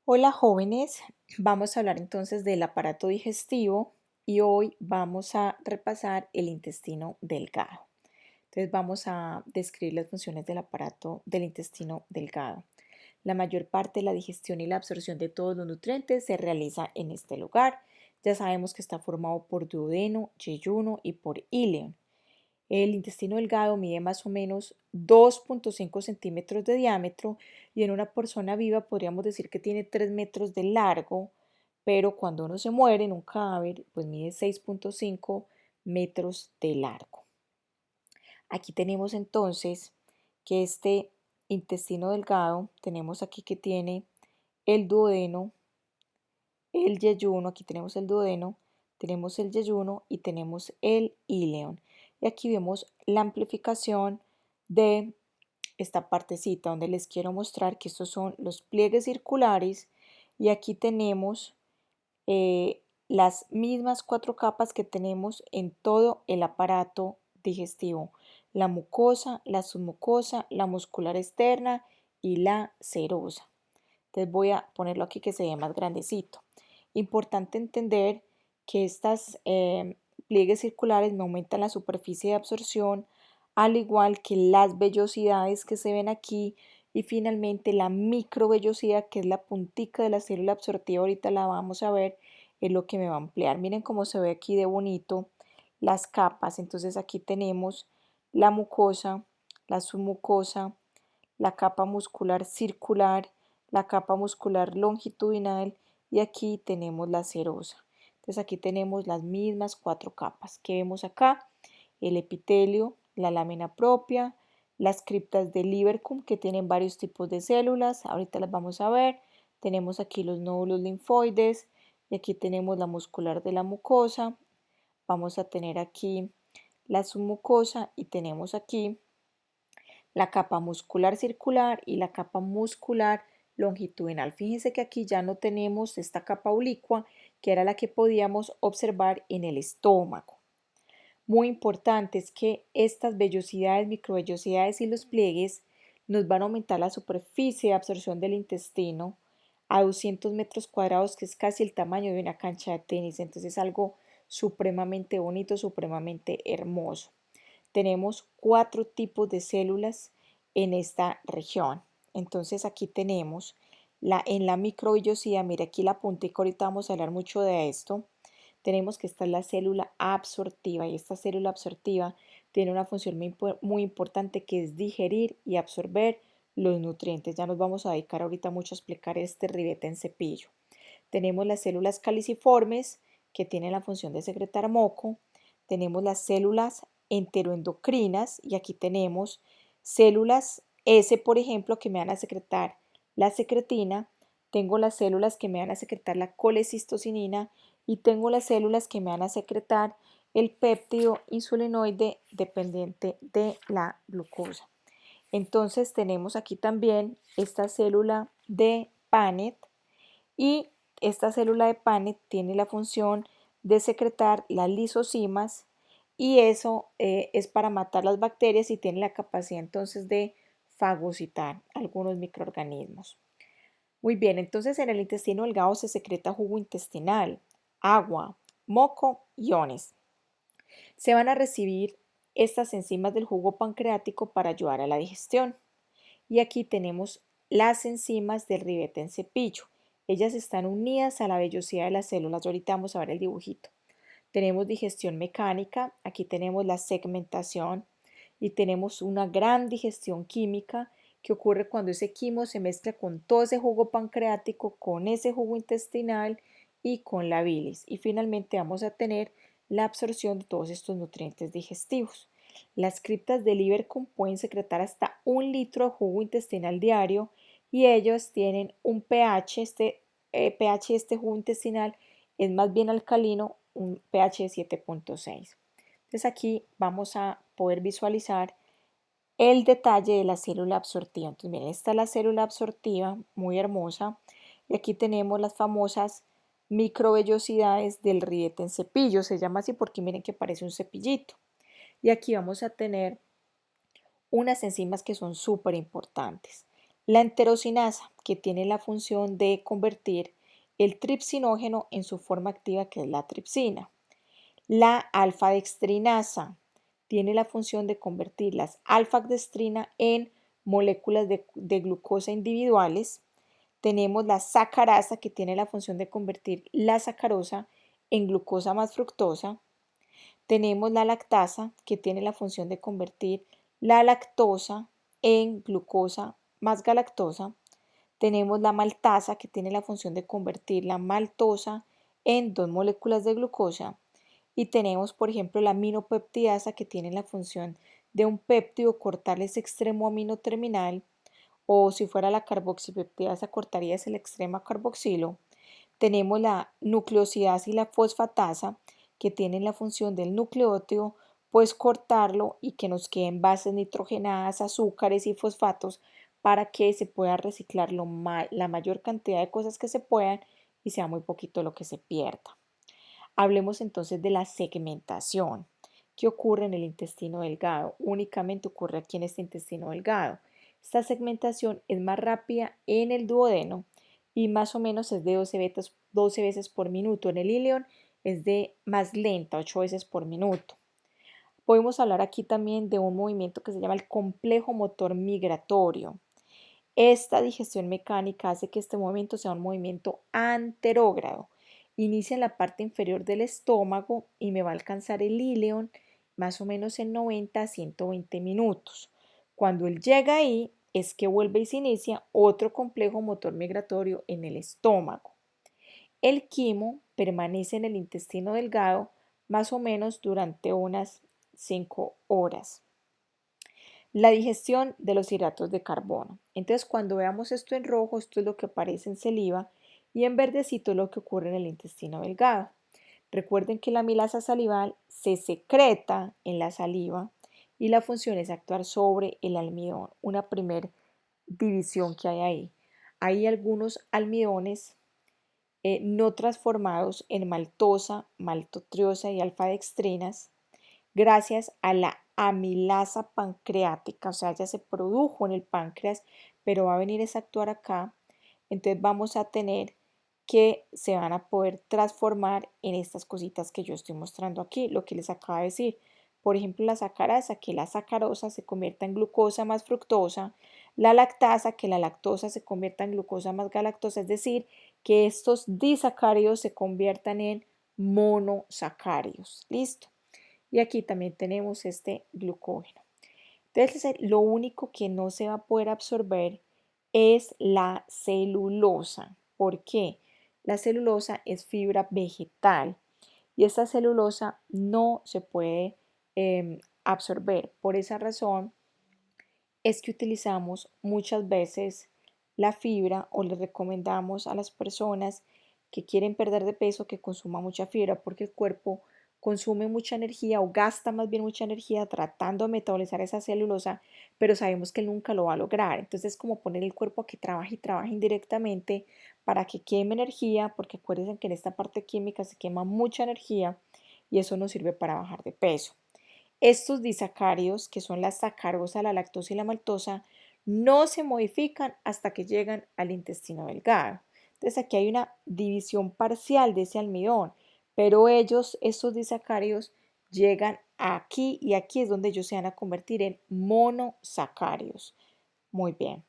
Hola jóvenes, vamos a hablar entonces del aparato digestivo y hoy vamos a repasar el intestino delgado. Entonces vamos a describir las funciones del aparato del intestino delgado. La mayor parte de la digestión y la absorción de todos los nutrientes se realiza en este lugar. Ya sabemos que está formado por duodeno, yeyuno y por íleon. El intestino delgado mide más o menos 2,5 centímetros de diámetro y en una persona viva podríamos decir que tiene 3 metros de largo, pero cuando uno se muere en un cadáver, pues mide 6,5 metros de largo. Aquí tenemos entonces que este intestino delgado, tenemos aquí que tiene el duodeno, el yeyuno, aquí tenemos el duodeno, tenemos el yeyuno y tenemos el íleon. Y aquí vemos la amplificación de esta partecita donde les quiero mostrar que estos son los pliegues circulares y aquí tenemos las mismas 4 capas que tenemos en todo el aparato digestivo: la mucosa, la submucosa, la muscular externa y la serosa. Entonces voy a ponerlo aquí que se vea más grandecito. Importante entender que estas pliegues circulares no aumentan la superficie de absorción, al igual que las vellosidades que se ven aquí, y finalmente la microvellosidad, que es la puntica de la célula absortiva, ahorita la vamos a ver, es lo que me va a ampliar. Miren cómo se ve aquí de bonito las capas. Entonces aquí tenemos la mucosa, la submucosa, la capa muscular circular, la capa muscular longitudinal y aquí tenemos la serosa. Entonces aquí tenemos las mismas 4 capas que vemos acá: el epitelio, la lámina propia, las criptas del Lieberkühn, que tienen varios tipos de células, ahorita las vamos a ver. Tenemos aquí los nódulos linfoides y aquí tenemos la muscular de la mucosa. Vamos a tener aquí la submucosa y tenemos aquí la capa muscular circular y la capa muscular longitudinal. Fíjense que aquí ya no tenemos esta capa oblicua, que era la que podíamos observar en el estómago. Muy importante es que estas vellosidades, microvellosidades y los pliegues nos van a aumentar la superficie de absorción del intestino a 200 metros cuadrados, que es casi el tamaño de una cancha de tenis. Entonces es algo supremamente bonito, supremamente hermoso. Tenemos 4 tipos de células en esta región. Entonces aquí tenemos en la microvellosidad, mira aquí la puntica, ahorita vamos a hablar mucho de esto. Tenemos que esta es la célula absortiva y esta célula absortiva tiene una función muy importante, que es digerir y absorber los nutrientes. Ya nos vamos a dedicar ahorita mucho a explicar este ribete en cepillo. Tenemos las células caliciformes, que tienen la función de secretar moco. Tenemos las células enteroendocrinas y aquí tenemos células S, por ejemplo, que me van a secretar la secretina. Tengo las células que me van a secretar la colecistocinina y tengo las células que me van a secretar el péptido insulinoide dependiente de la glucosa. Entonces tenemos aquí también esta célula de Paneth y esta célula de Paneth tiene la función de secretar las lisocimas y eso es para matar las bacterias y tiene la capacidad entonces de fagocitar algunos microorganismos. Muy bien, entonces en el intestino delgado se secreta jugo intestinal, agua, moco, iones. Se van a recibir estas enzimas del jugo pancreático para ayudar a la digestión. Y aquí tenemos las enzimas del ribete en cepillo. Ellas están unidas a la vellosidad de las células. Ahorita vamos a ver el dibujito. Tenemos digestión mecánica, aquí tenemos la segmentación y tenemos una gran digestión química que ocurre cuando ese quimo se mezcla con todo ese jugo pancreático, con ese jugo intestinal y con la bilis. Y finalmente vamos a tener la absorción de todos estos nutrientes digestivos. Las criptas de Lieberkühn pueden secretar hasta 1 litro de jugo intestinal diario y ellos tienen un pH, pH de este jugo intestinal es más bien alcalino, un pH de 7,6. Entonces aquí vamos a poder visualizar el detalle de la célula absortiva. Entonces miren, esta es la célula absortiva, muy hermosa, y aquí tenemos las famosas microvellosidades del ribete en cepillo. Se llama así porque miren que parece un cepillito. Y aquí vamos a tener unas enzimas que son súper importantes. La enterocinasa, que tiene la función de convertir el tripsinógeno en su forma activa, que es la tripsina. La alfa-dextrinasa tiene la función de convertir las alfa-dextrina en moléculas de glucosa individuales. Tenemos la sacarasa, que tiene la función de convertir la sacarosa en glucosa más fructosa. Tenemos la lactasa, que tiene la función de convertir la lactosa en glucosa más galactosa. Tenemos la maltasa, que tiene la función de convertir la maltosa en dos moléculas de glucosa. Y tenemos, por ejemplo, la aminopeptidasa, que tiene la función de un péptido cortar ese extremo amino terminal, o si fuera la carboxipeptidasa, cortarías el extremo carboxilo. Tenemos la nucleosidasa y la fosfatasa, que tienen la función del nucleótido, pues cortarlo y que nos queden bases nitrogenadas, azúcares y fosfatos para que se pueda reciclar la mayor cantidad de cosas que se puedan y sea muy poquito lo que se pierda. Hablemos entonces de la segmentación. ¿Qué ocurre en el intestino delgado? Únicamente ocurre aquí en este intestino delgado. Esta segmentación es más rápida en el duodeno y más o menos es de 12 veces por minuto. En el ileón es de más lenta, 8 veces por minuto. Podemos hablar aquí también de un movimiento que se llama el complejo motor migratorio. Esta digestión mecánica hace que este movimiento sea un movimiento anterógrado. Inicia en la parte inferior del estómago y me va a alcanzar el ileón más o menos en 90 a 120 minutos. Cuando él llega ahí es que vuelve y se inicia otro complejo motor migratorio en el estómago. El quimo permanece en el intestino delgado más o menos durante unas 5 horas. La digestión de los hidratos de carbono. Entonces, cuando veamos esto en rojo, esto es lo que aparece en saliva y en verdecito es lo que ocurre en el intestino delgado. Recuerden que la amilasa salival se secreta en la saliva y la función es actuar sobre el almidón, una primer división que hay ahí. Hay algunos almidones no transformados en maltosa, maltotriosa y alfa-dextrinas gracias a la amilasa pancreática, o sea, ya se produjo en el páncreas, pero va a venir a actuar acá. Entonces vamos a tener que se van a poder transformar en estas cositas que yo estoy mostrando aquí, lo que les acabo de decir. Por ejemplo, la sacarasa, que la sacarosa se convierta en glucosa más fructosa, la lactasa, que la lactosa se convierta en glucosa más galactosa, es decir, que estos disacáridos se conviertan en monosacáridos. ¿Listo? Y aquí también tenemos este glucógeno. Entonces, lo único que no se va a poder absorber es la celulosa. ¿Por qué? La celulosa es fibra vegetal y esta celulosa no se puede absorber. Por esa razón es que utilizamos muchas veces la fibra o le recomendamos a las personas que quieren perder de peso que consuman mucha fibra porque el cuerpo consume mucha energía o gasta más bien mucha energía tratando de metabolizar esa celulosa, pero sabemos que él nunca lo va a lograr. Entonces es como poner el cuerpo a que trabaje y trabaje indirectamente para que queme energía, porque acuérdense que en esta parte química se quema mucha energía y eso nos sirve para bajar de peso. Estos disacáridos, que son la sacarosa, la lactosa y la maltosa, no se modifican hasta que llegan al intestino delgado. Entonces aquí hay una división parcial de ese almidón, pero estos disacáridos, llegan aquí y aquí es donde ellos se van a convertir en monosacáridos. Muy bien.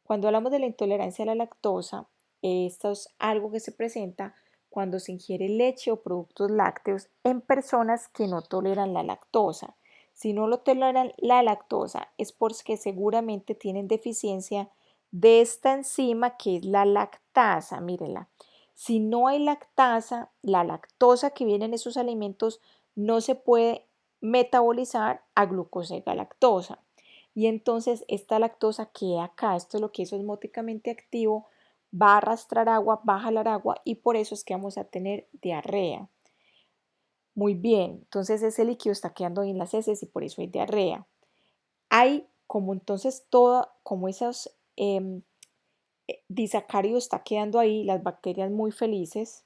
Cuando hablamos de la intolerancia a la lactosa, esto es algo que se presenta cuando se ingiere leche o productos lácteos en personas que no toleran la lactosa. Si no lo toleran la lactosa es porque seguramente tienen deficiencia de esta enzima que es la lactasa. Mírenla. Si no hay lactasa, la lactosa que viene en esos alimentos no se puede metabolizar a glucosa y galactosa y entonces esta lactosa que acá, esto es lo que es osmóticamente activo, va a arrastrar agua, va a jalar agua y por eso es que vamos a tener diarrea. Muy bien, entonces ese líquido está quedando en las heces y por eso hay diarrea. Hay como entonces como esos disacáridos está quedando ahí, las bacterias muy felices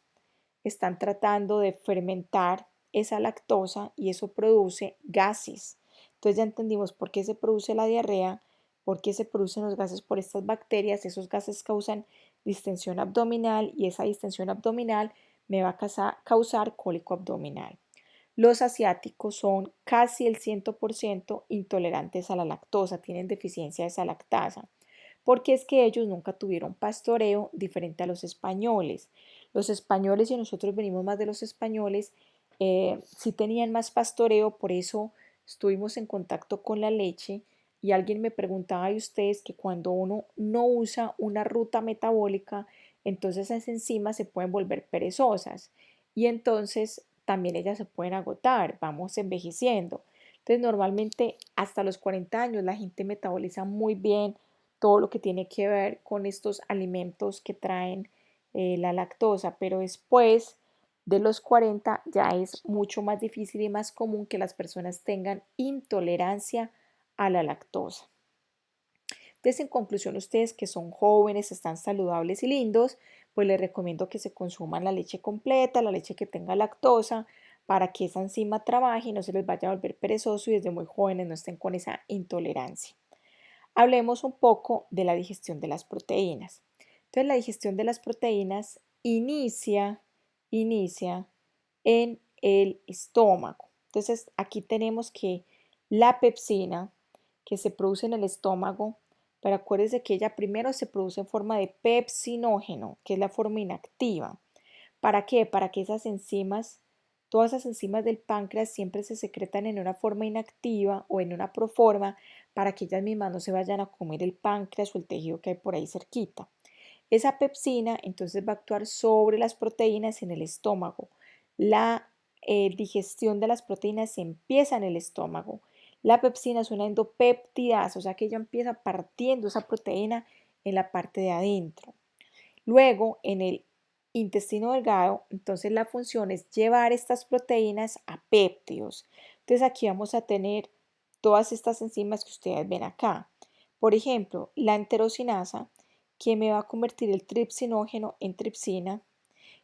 están tratando de fermentar esa lactosa y eso produce gases. Entonces ya entendimos por qué se produce la diarrea, ¿Por qué se producen los gases por estas bacterias? Esos gases causan distensión abdominal y esa distensión abdominal me va a causar cólico abdominal. Los asiáticos son casi el 100% intolerantes a la lactosa, tienen deficiencia de esa lactasa, porque es que ellos nunca tuvieron pastoreo diferente a los españoles. Los españoles, y nosotros venimos más de los españoles, sí tenían más pastoreo, por eso estuvimos en contacto con la leche. Y alguien me preguntaba de ustedes que cuando uno no usa una ruta metabólica, entonces esas enzimas se pueden volver perezosas y entonces también ellas se pueden agotar, vamos envejeciendo. Entonces normalmente hasta los 40 años la gente metaboliza muy bien todo lo que tiene que ver con estos alimentos que traen la lactosa, pero después de los 40 ya es mucho más difícil y más común que las personas tengan intolerancia a la lactosa. Entonces, en conclusión, ustedes que son jóvenes, están saludables y lindos, pues les recomiendo que se consuman la leche completa, la leche que tenga lactosa, para que esa enzima trabaje y no se les vaya a volver perezoso y desde muy jóvenes no estén con esa intolerancia. Hablemos un poco de la digestión de las proteínas. Entonces, la digestión de las proteínas inicia en el estómago. Entonces, aquí tenemos que la pepsina que se produce en el estómago, pero acuérdense que ella primero se produce en forma de pepsinógeno, que es la forma inactiva. ¿Para qué? Para que esas enzimas, todas esas enzimas del páncreas siempre se secretan en una forma inactiva o en una proforma para que ellas mismas no se vayan a comer el páncreas o el tejido que hay por ahí cerquita. Esa pepsina entonces va a actuar sobre las proteínas en el estómago. La digestión de las proteínas se empieza en el estómago. La pepsina es una endopeptidasa, o sea que ella empieza partiendo esa proteína en la parte de adentro. Luego, en el intestino delgado, entonces la función es llevar estas proteínas a péptidos. Entonces aquí vamos a tener todas estas enzimas que ustedes ven acá. Por ejemplo, la enterocinasa, que me va a convertir el tripsinógeno en tripsina.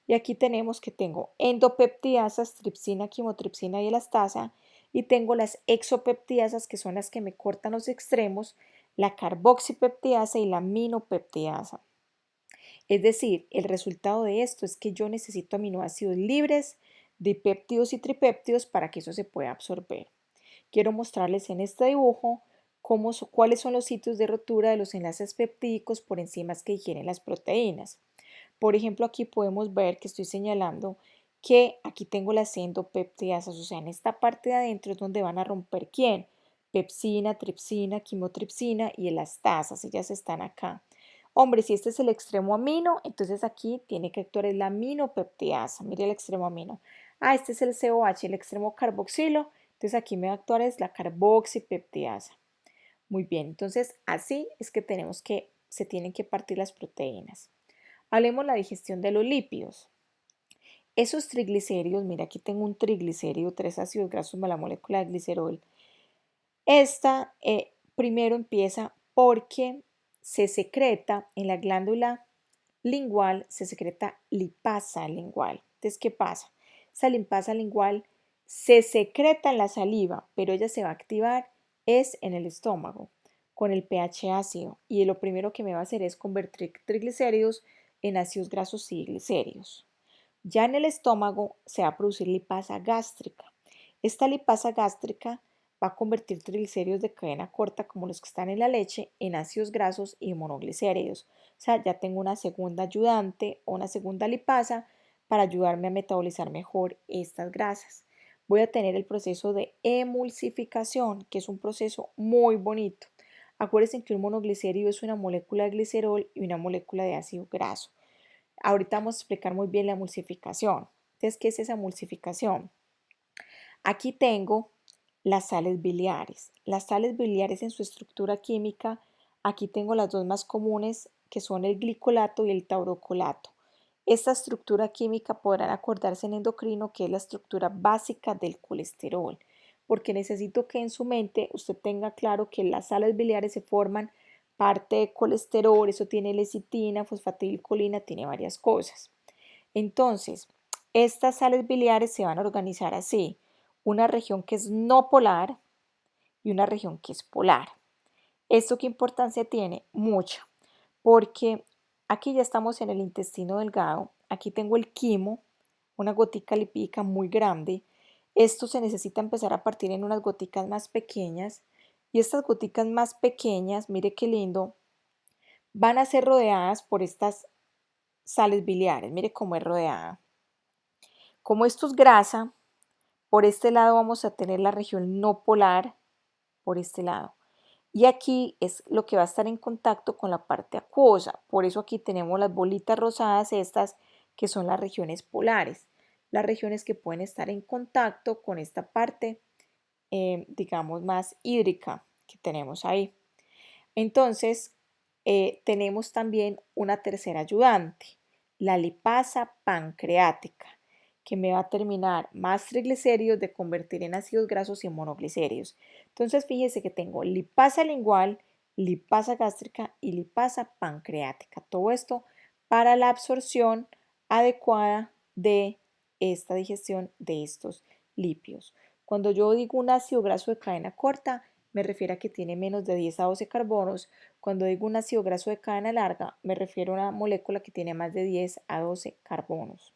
Y aquí tenemos que tengo endopeptidasas, tripsina, quimotripsina y elastasa. Y tengo las exopeptidasas, que son las que me cortan los extremos, la carboxipeptidasa y la aminopeptidasa. Es decir, el resultado de esto es que yo necesito aminoácidos libres, dipéptidos y tripéptidos para que eso se pueda absorber. Quiero mostrarles en este dibujo cuáles son los sitios de rotura de los enlaces peptídicos por enzimas que digieren las proteínas. Por ejemplo, aquí podemos ver que estoy señalando que aquí tengo las endopeptidasas, o sea, en esta parte de adentro es donde van a romper ¿quién? Pepsina, tripsina, quimotripsina y elastasas, ellas están acá. Hombre, si este es el extremo amino, entonces aquí tiene que actuar la aminopeptidasa. Mire el extremo amino. Ah, este es el COH, el extremo carboxilo. Entonces aquí me va a actuar es la carboxipeptidasa. Muy bien, entonces así es que se tienen que partir las proteínas. Hablemos de la digestión de los lípidos. Esos triglicéridos, mira aquí tengo un triglicérido, 3 ácidos grasos más la molécula de glicerol. Esta primero empieza porque se secreta en la glándula lingual, se secreta lipasa lingual. Entonces, ¿qué pasa? Esa lipasa lingual se secreta en la saliva, pero ella se va a activar es en el estómago con el pH ácido y lo primero que me va a hacer es convertir triglicéridos en ácidos grasos y glicéridos. Ya en el estómago se va a producir lipasa gástrica. Esta lipasa gástrica va a convertir triglicéridos de cadena corta como los que están en la leche en ácidos grasos y monoglicéridos. O sea, ya tengo una segunda ayudante o una segunda lipasa para ayudarme a metabolizar mejor estas grasas. Voy a tener el proceso de emulsificación, que es un proceso muy bonito. Acuérdense que un monoglicérido es una molécula de glicerol y una molécula de ácido graso. Ahorita vamos a explicar muy bien la emulsificación. Entonces, ¿qué es esa emulsificación? Aquí tengo las sales biliares. Las sales biliares en su estructura química, aquí tengo las dos más comunes que son el glicolato y el taurocolato. Esta estructura química podrán acordarse en endocrino que es la estructura básica del colesterol, porque necesito que en su mente usted tenga claro que las sales biliares se forman parte de colesterol, eso tiene lecitina, fosfatidilcolina, tiene varias cosas. Entonces, estas sales biliares se van a organizar así: una región que es no polar y una región que es polar. ¿Esto qué importancia tiene? Mucha, porque aquí ya estamos en el intestino delgado, aquí tengo el quimo, una gotica lipídica muy grande. Esto se necesita empezar a partir en unas goticas más pequeñas y estas goticas más pequeñas, mire qué lindo, van a ser rodeadas por estas sales biliares, mire cómo es rodeada. Como esto es grasa, por este lado vamos a tener la región no polar, por este lado. Y aquí es lo que va a estar en contacto con la parte acuosa. Por eso aquí tenemos las bolitas rosadas estas que son las regiones polares. Las regiones que pueden estar en contacto con esta parte, digamos, más hídrica que tenemos ahí. Entonces, tenemos también una tercera ayudante, la lipasa pancreática, que me va a terminar más triglicéridos de convertir en ácidos grasos y en monoglicéridos. Entonces, fíjese que tengo lipasa lingual, lipasa gástrica y lipasa pancreática. Todo esto para la absorción adecuada de esta digestión de estos lípidos. Cuando yo digo un ácido graso de cadena corta, me refiero a que tiene menos de 10 a 12 carbonos. Cuando digo un ácido graso de cadena larga, me refiero a una molécula que tiene más de 10 a 12 carbonos.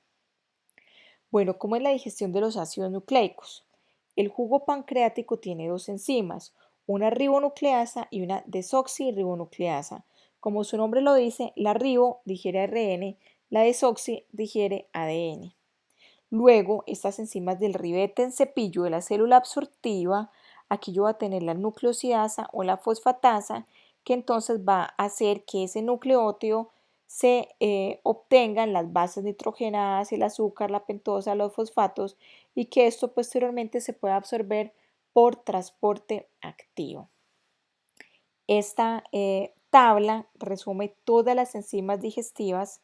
Bueno, ¿cómo es la digestión de los ácidos nucleicos? El jugo pancreático tiene dos enzimas, una ribonucleasa y una desoxirribonucleasa. Como su nombre lo dice, la ribo digiere ARN, la desoxi digiere ADN. Luego, estas enzimas del ribete en cepillo de la célula absortiva, aquí yo voy a tener la nucleosidasa o la fosfatasa, que entonces va a hacer que ese nucleótido se obtengan las bases nitrogenadas, el azúcar, la pentosa, los fosfatos y que esto posteriormente se pueda absorber por transporte activo. Esta tabla resume todas las enzimas digestivas.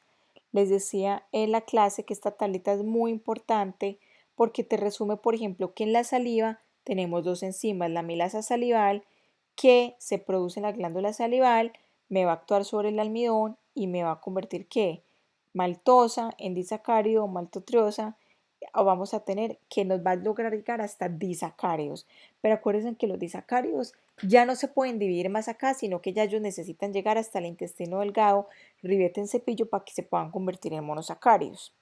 Les decía en la clase que esta tablita es muy importante porque te resume, por ejemplo, que en la saliva tenemos dos enzimas, la amilasa salival que se produce en la glándula salival, me va a actuar sobre el almidón y me va a convertir ¿qué? Maltosa en disacárido, maltotriosa, o vamos a tener que nos va a lograr llegar hasta disacáridos. Pero acuérdense que los disacáridos ya no se pueden dividir más acá, sino que ya ellos necesitan llegar hasta el intestino delgado, ribete en cepillo para que se puedan convertir en monosacáridos.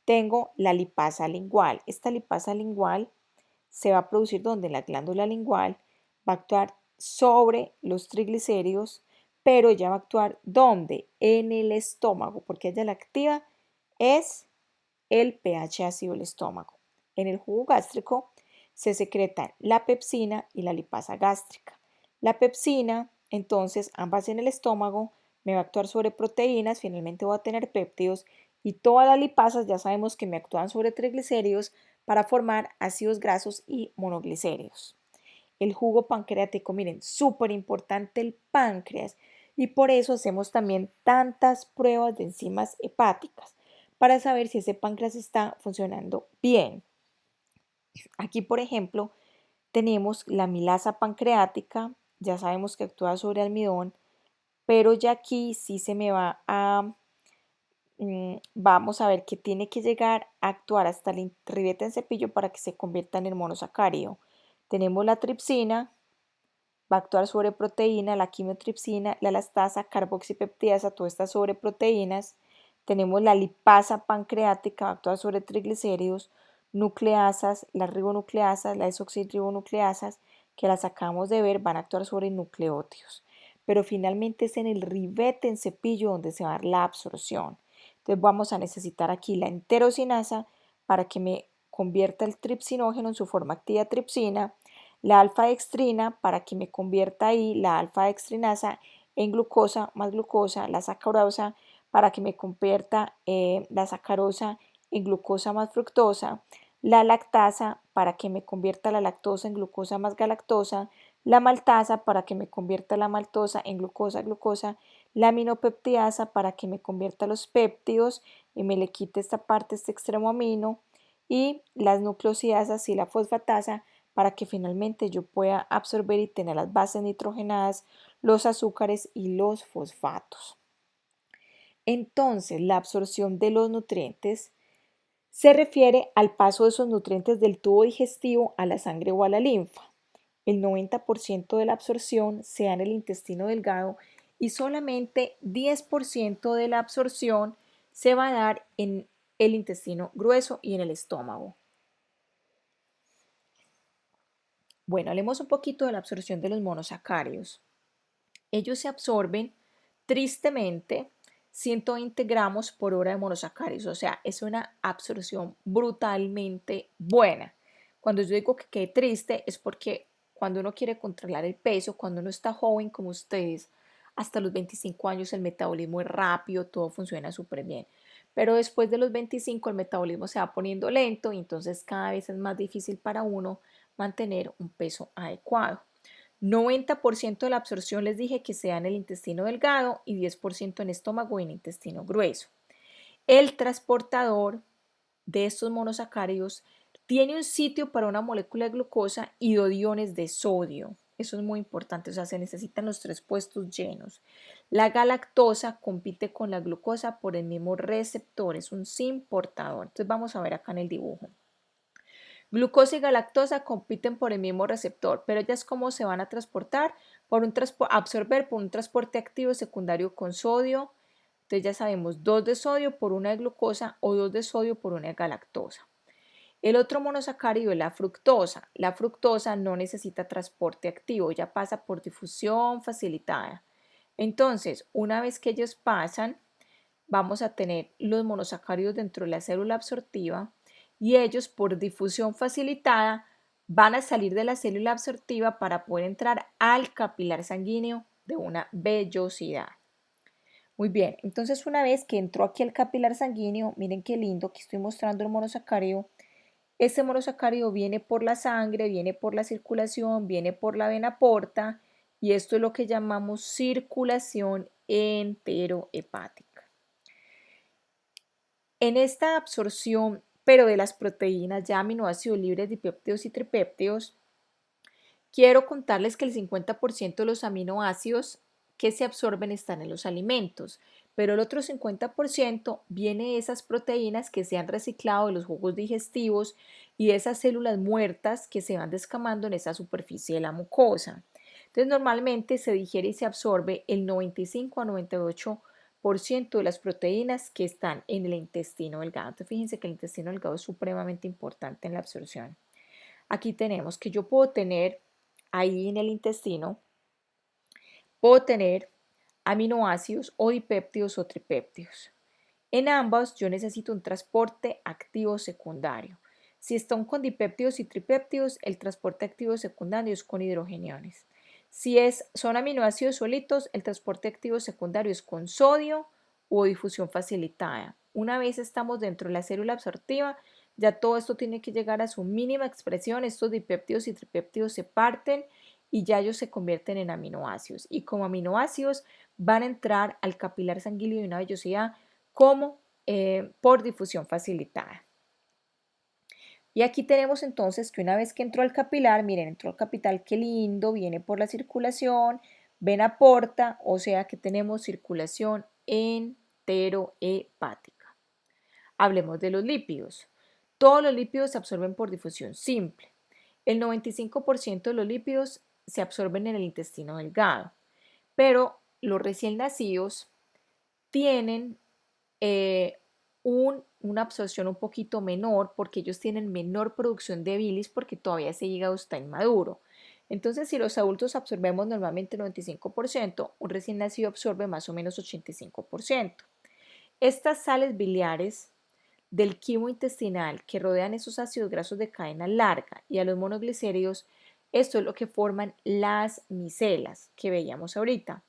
Tengo la lipasa lingual. Esta lipasa lingual se va a producir donde la glándula lingual va a actuar sobre los triglicéridos, pero ella va a actuar ¿dónde? En el estómago, porque ella la activa es el pH ácido del estómago. En el jugo gástrico se secretan la pepsina y la lipasa gástrica. La pepsina, entonces, ambas en el estómago, me va a actuar sobre proteínas, finalmente voy a tener péptidos y todas las lipasas ya sabemos que me actúan sobre triglicéridos para formar ácidos grasos y monoglicéridos. El jugo pancreático, miren, súper importante el páncreas y por eso hacemos también tantas pruebas de enzimas hepáticas para saber si ese páncreas está funcionando bien. Aquí, por ejemplo, tenemos la amilasa pancreática, ya sabemos que actúa sobre almidón, pero ya aquí sí se me va a, vamos a ver que tiene que llegar a actuar hasta el ribete en cepillo para que se convierta en el monosacárido. Tenemos la tripsina, va a actuar sobre proteína, la quimiotripsina, la elastasa, carboxipeptidasa, todas estas sobre proteínas. Tenemos la lipasa pancreática, va a actuar sobre triglicéridos, nucleasas, las ribonucleasas, las desoxirribonucleasas, que las acabamos de ver, van a actuar sobre nucleótidos. Pero finalmente es en el ribete en cepillo donde se va a dar la absorción. Entonces vamos a necesitar aquí la enterosinasa para que me convierta el tripsinógeno en su forma activa tripsina, la alfa-dextrina para que me convierta ahí la alfa-dextrinasa en glucosa más glucosa, la sacarosa para que me convierta la sacarosa en glucosa más fructosa, la lactasa para que me convierta la lactosa en glucosa más galactosa, la maltasa para que me convierta la maltosa en glucosa glucosa, la aminopeptidasa para que me convierta los péptidos y me le quite esta parte, este extremo amino, y las nucleosidasas y la fosfatasa para que finalmente yo pueda absorber y tener las bases nitrogenadas, los azúcares y los fosfatos. Entonces, la absorción de los nutrientes se refiere al paso de esos nutrientes del tubo digestivo a la sangre o a la linfa. el 90% de la absorción se da en el intestino delgado y solamente 10% de la absorción se va a dar en el intestino grueso y en el estómago. Bueno, hablemos un poquito de la absorción de los monosacáridos. Ellos se absorben tristemente 120 gramos por hora de monosacáridos, o sea, es una absorción brutalmente buena. Cuando yo digo que quede triste es porque cuando uno quiere controlar el peso, cuando uno está joven como ustedes, hasta los 25 años el metabolismo es rápido, todo funciona súper bien. Pero después de los 25 el metabolismo se va poniendo lento y entonces cada vez es más difícil para uno mantener un peso adecuado. 90% de la absorción les dije que se da en el intestino delgado y 10% en estómago y en intestino grueso. El transportador de estos monosacáridos tiene un sitio para una molécula de glucosa y 2 iones de sodio. Eso es muy importante, o sea, se necesitan los 3 puestos llenos. La galactosa compite con la glucosa por el mismo receptor, es un sin portador. Entonces vamos a ver acá en el dibujo. Glucosa y galactosa compiten por el mismo receptor, pero ellas cómo se van a transportar, absorber por un transporte activo secundario con sodio. Entonces ya sabemos 2 de sodio por 1 de glucosa o 2 de sodio por 1 de galactosa. El otro monosacárido es la fructosa. La fructosa no necesita transporte activo, ya pasa por difusión facilitada. Entonces, una vez que ellos pasan, vamos a tener los monosacáridos dentro de la célula absortiva y ellos por difusión facilitada van a salir de la célula absortiva para poder entrar al capilar sanguíneo de una vellosidad. Muy bien, entonces una vez que entró aquí el capilar sanguíneo, miren qué lindo que estoy mostrando el monosacárido. Este monosacárido viene por la sangre, viene por la circulación, viene por la vena porta y esto es lo que llamamos circulación enterohepática. En esta absorción, pero de las proteínas ya aminoácidos libres, dipéptidos y tripéptidos, quiero contarles que el 50% de los aminoácidos que se absorben están en los alimentos, pero el otro 50% viene de esas proteínas que se han reciclado de los jugos digestivos y de esas células muertas que se van descamando en esa superficie de la mucosa. Entonces, normalmente se digiere y se absorbe el 95 a 98% de las proteínas que están en el intestino delgado. Entonces, fíjense que el intestino delgado es supremamente importante en la absorción. Aquí tenemos que yo puedo tener ahí en el intestino, puedo tener aminoácidos o dipéptidos o tripéptidos. En ambos yo necesito un transporte activo secundario. Si están con dipéptidos y tripéptidos, el transporte activo secundario es con hidrogeniones. Si son aminoácidos solitos, el transporte activo secundario es con sodio o difusión facilitada. Una vez estamos dentro de la célula absortiva, ya todo esto tiene que llegar a su mínima expresión. Estos dipéptidos y tripéptidos se parten y ya ellos se convierten en aminoácidos. Y como aminoácidos van a entrar al capilar sanguíneo de una vellosidad como por difusión facilitada. Y aquí tenemos entonces que una vez que entró al capilar, miren, entró al capital, qué lindo, viene por la circulación, vena porta, o sea que tenemos circulación enterohepática. Hablemos de los lípidos. Todos los lípidos se absorben por difusión simple. El 95% de los lípidos se absorben en el intestino delgado, pero los recién nacidos tienen una absorción un poquito menor porque ellos tienen menor producción de bilis porque todavía ese hígado está inmaduro. Entonces, si los adultos absorbemos normalmente 95%, un recién nacido absorbe más o menos 85%. Estas sales biliares del quimo intestinal que rodean esos ácidos grasos de cadena larga y a los monoglicéridos, esto es lo que forman las micelas que veíamos ahorita.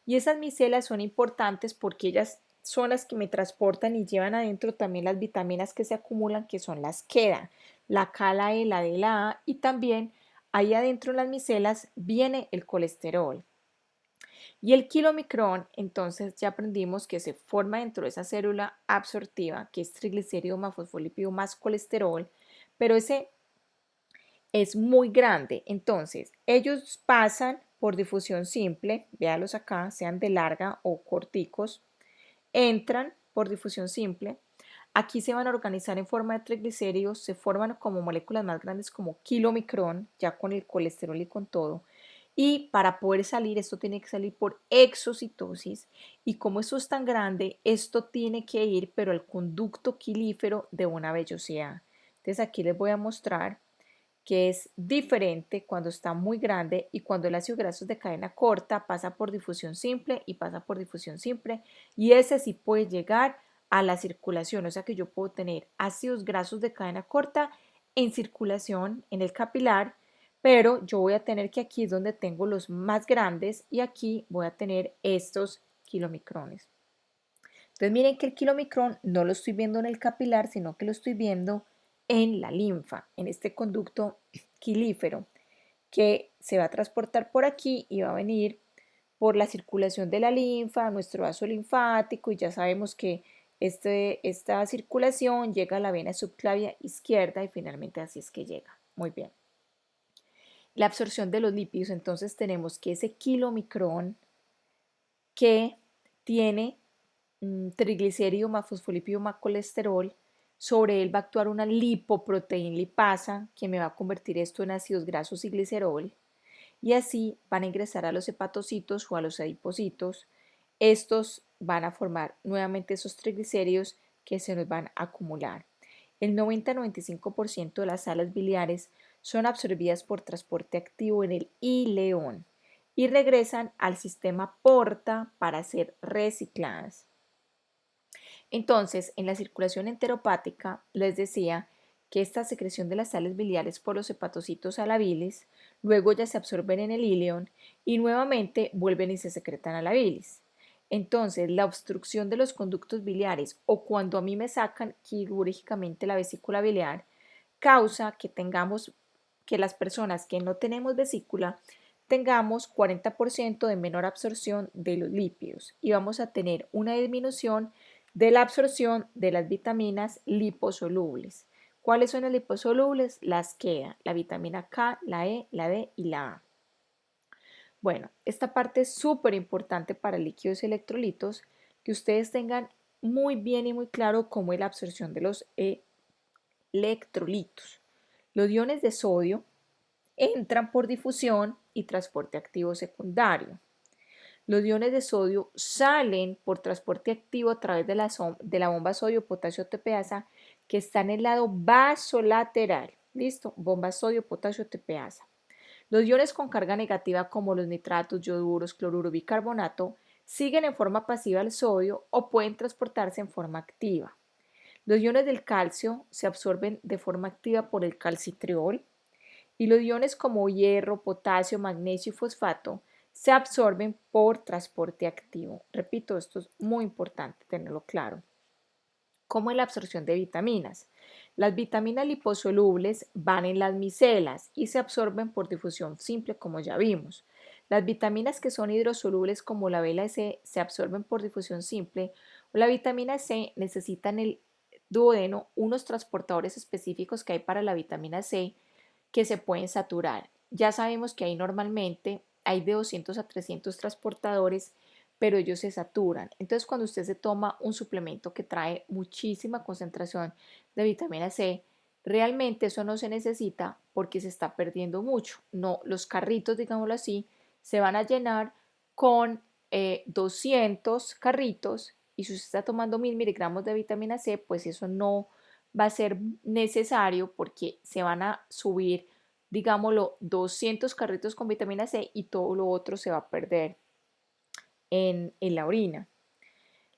Y esas micelas son importantes porque ellas son las que me transportan y llevan adentro también las vitaminas que se acumulan, que son las quedan, la K, la E, la D, la A, y también ahí adentro en las micelas viene el colesterol. Y el kilomicrón, entonces ya aprendimos que se forma dentro de esa célula absortiva, que es triglicérido más fosfolípido más colesterol, pero ese es muy grande. Entonces, ellos pasan por difusión simple, véalos acá, sean de larga o corticos, entran por difusión simple aquí se van a organizar en forma de triglicéridos, se forman como moléculas más grandes como kilomicrón, ya con el colesterol y con todo. Y para poder salir, esto tiene que salir por exocitosis. Y como esto es tan grande, esto tiene que ir, pero al conducto quilífero de una vellosidad. Entonces aquí les voy a mostrar que es diferente cuando está muy grande y cuando el ácido graso de cadena corta pasa por difusión simple y pasa por difusión simple, y ese sí puede llegar a la circulación, o sea que yo puedo tener ácidos grasos de cadena corta en circulación en el capilar, pero yo voy a tener que aquí es donde tengo los más grandes y aquí voy a tener estos kilomicrones. Entonces miren que el kilomicrón no lo estoy viendo en el capilar, sino que lo estoy viendo en la linfa, en este conducto quilífero, que se va a transportar por aquí y va a venir por la circulación de la linfa, nuestro vaso linfático, y ya sabemos que esta circulación llega a la vena subclavia izquierda y finalmente así es que llega. Muy bien. La absorción de los lípidos, entonces tenemos que ese kilomicrón que tiene triglicérido más fosfolípido más colesterol, sobre él va a actuar una lipoproteína lipasa que me va a convertir esto en ácidos grasos y glicerol, y así van a ingresar a los hepatocitos o a los adipocitos. Estos van a formar nuevamente esos triglicéridos que se nos van a acumular. El 90-95% de las sales biliares son absorbidas por transporte activo en el ileón y regresan al sistema porta para ser recicladas. Entonces, en la circulación enteropática, les decía que esta secreción de las sales biliares por los hepatocitos a la bilis, luego ya se absorben en el ileón y nuevamente vuelven y se secretan a la bilis. Entonces, la obstrucción de los conductos biliares o cuando a mí me sacan quirúrgicamente la vesícula biliar causa que tengamos que las personas que no tenemos vesícula tengamos 40% de menor absorción de los lípidos y vamos a tener una disminución de la absorción de las vitaminas liposolubles. ¿Cuáles son las liposolubles? Las queda la vitamina K, la E, la D y la A. Bueno, esta parte es súper importante para líquidos y electrolitos, que ustedes tengan muy bien y muy claro cómo es la absorción de los electrolitos. Los iones de sodio entran por difusión y transporte activo secundario. Los iones de sodio salen por transporte activo a través de la bomba sodio-potasio TPasa que está en el lado vasolateral. ¿Listo? Bomba sodio-potasio TPasa. Los iones con carga negativa como los nitratos, ioduros, cloruro, bicarbonato siguen en forma pasiva al sodio o pueden transportarse en forma activa. Los iones del calcio se absorben de forma activa por el calcitriol y los iones como hierro, potasio, magnesio y fosfato se absorben por transporte activo. Repito, esto es muy importante tenerlo claro. ¿Cómo es la absorción de vitaminas? Las vitaminas liposolubles van en las micelas y se absorben por difusión simple, como ya vimos. Las vitaminas que son hidrosolubles, como la B y la C, se absorben por difusión simple. O la vitamina C necesita en el duodeno unos transportadores específicos que hay para la vitamina C que se pueden saturar. Ya sabemos que ahí normalmente hay de 200 a 300 transportadores, pero ellos se saturan. Entonces, cuando usted se toma un suplemento que trae muchísima concentración de vitamina C, realmente eso no se necesita porque se está perdiendo mucho. No, los carritos, digámoslo así, se van a llenar con 200 carritos, y si usted está tomando 1000 miligramos de vitamina C, pues eso no va a ser necesario porque se van a subir, digámoslo, 200 carritos con vitamina C y todo lo otro se va a perder en la orina.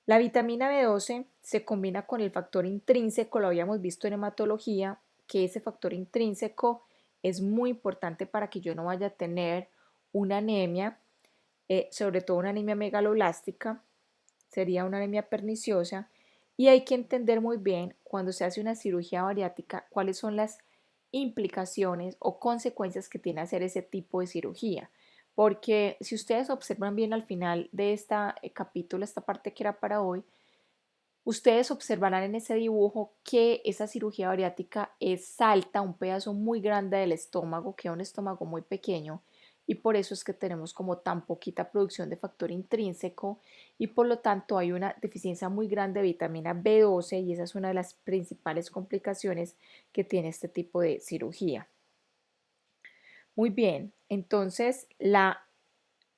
La vitamina B12 se combina con el factor intrínseco, lo habíamos visto en hematología, que ese factor intrínseco es muy importante para que yo no vaya a tener una anemia, sobre todo una anemia megaloblástica, sería una anemia perniciosa, y hay que entender muy bien cuando se hace una cirugía bariátrica cuáles son las implicaciones o consecuencias que tiene hacer ese tipo de cirugía. Porque si ustedes observan bien al final de este capítulo, esta parte que era para hoy, ustedes observarán en ese dibujo que esa cirugía bariátrica salta un pedazo muy grande del estómago, que es un estómago muy pequeño, y por eso es que tenemos como tan poquita producción de factor intrínseco y por lo tanto hay una deficiencia muy grande de vitamina B12 y esa es una de las principales complicaciones que tiene este tipo de cirugía. Muy bien, entonces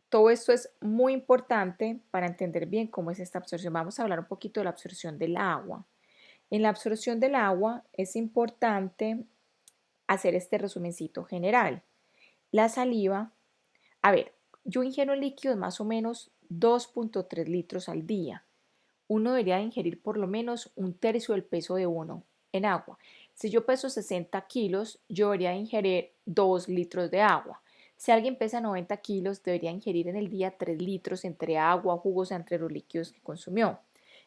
todo esto es muy importante para entender bien cómo es esta absorción. Vamos a hablar un poquito de la absorción del agua. En la absorción del agua es importante hacer este resumencito general. La saliva, a ver, yo ingiero líquidos más o menos 2.3 litros al día. Uno debería ingerir por lo menos un tercio del peso de uno en agua. Si yo peso 60 kilos, yo debería ingerir 2 litros de agua. Si alguien pesa 90 kilos, debería ingerir en el día 3 litros entre agua, jugos, entre los líquidos que consumió.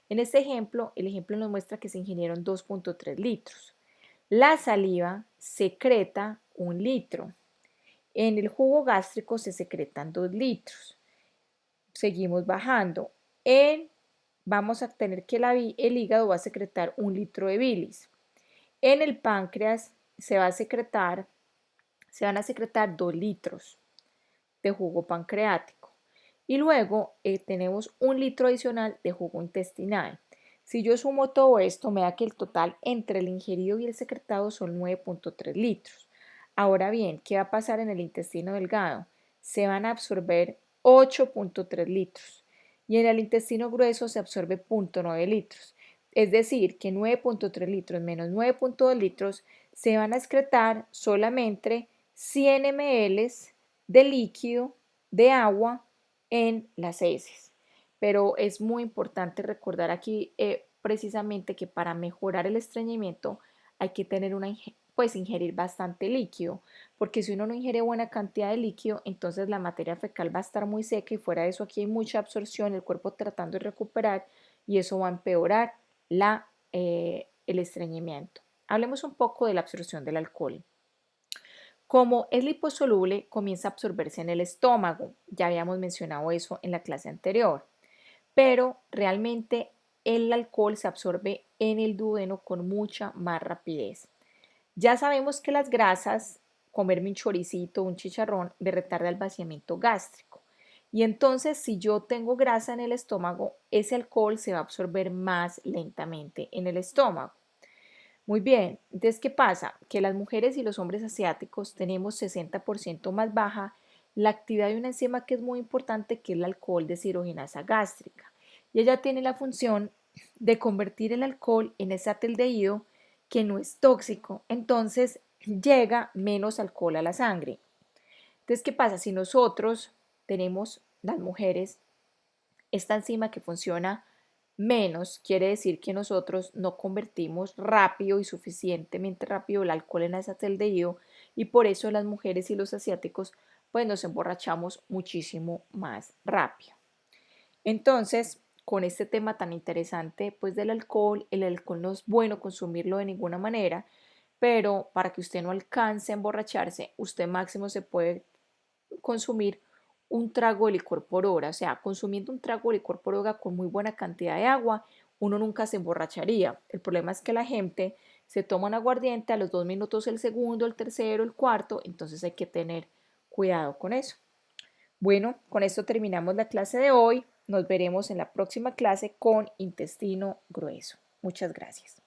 En este ejemplo, el ejemplo nos muestra que se ingirieron 2.3 litros. La saliva secreta 1 litro. En el jugo gástrico se secretan 2 litros. Seguimos bajando. Vamos a tener que el hígado va a secretar 1 litro de bilis. En el páncreas se van a secretar 2 litros de jugo pancreático. Y luego tenemos 1 litro adicional de jugo intestinal. Si yo sumo todo esto, me da que el total entre el ingerido y el secretado son 9.3 litros. Ahora bien, ¿qué va a pasar en el intestino delgado? Se van a absorber 8.3 litros y en el intestino grueso se absorbe 0.9 litros. Es decir, que 9.3 litros menos 9.2 litros se van a excretar solamente 100 ml de líquido de agua en las heces. Pero es muy importante recordar aquí precisamente que para mejorar el estreñimiento hay que tener pues ingerir bastante líquido, porque si uno no ingiere buena cantidad de líquido, entonces la materia fecal va a estar muy seca y fuera de eso aquí hay mucha absorción, el cuerpo tratando de recuperar y eso va a empeorar el estreñimiento. Hablemos un poco de la absorción del alcohol. Como es liposoluble, comienza a absorberse en el estómago. Ya habíamos mencionado eso en la clase anterior. Pero realmente el alcohol se absorbe en el duodeno con mucha más rapidez. Ya sabemos que las grasas, comerme un choricito, un chicharrón, me retarda el vaciamiento gástrico. Y entonces, si yo tengo grasa en el estómago, ese alcohol se va a absorber más lentamente en el estómago. Muy bien, entonces, ¿qué pasa? Que las mujeres y los hombres asiáticos tenemos 60% más baja la actividad de una enzima que es muy importante, que es la alcohol deshidrogenasa gástrica. Y ella tiene la función de convertir el alcohol en ese acetaldehído que no es tóxico, entonces llega menos alcohol a la sangre. Entonces, ¿qué pasa? Si nosotros tenemos, las mujeres, esta enzima que funciona menos, quiere decir que nosotros no convertimos rápido y suficientemente rápido el alcohol en acetaldehído y por eso las mujeres y los asiáticos pues nos emborrachamos muchísimo más rápido. Entonces, con este tema tan interesante pues del alcohol, el alcohol no es bueno consumirlo de ninguna manera, pero para que usted no alcance a emborracharse, usted máximo se puede consumir un trago de licor por hora, o sea, consumiendo un trago de licor por hora con muy buena cantidad de agua, uno nunca se emborracharía. El problema es que la gente se toma un aguardiente a los 2 minutos el segundo, el tercero, el cuarto, entonces hay que tener cuidado con eso. Bueno, con esto terminamos la clase de hoy. Nos veremos en la próxima clase con intestino grueso. Muchas gracias.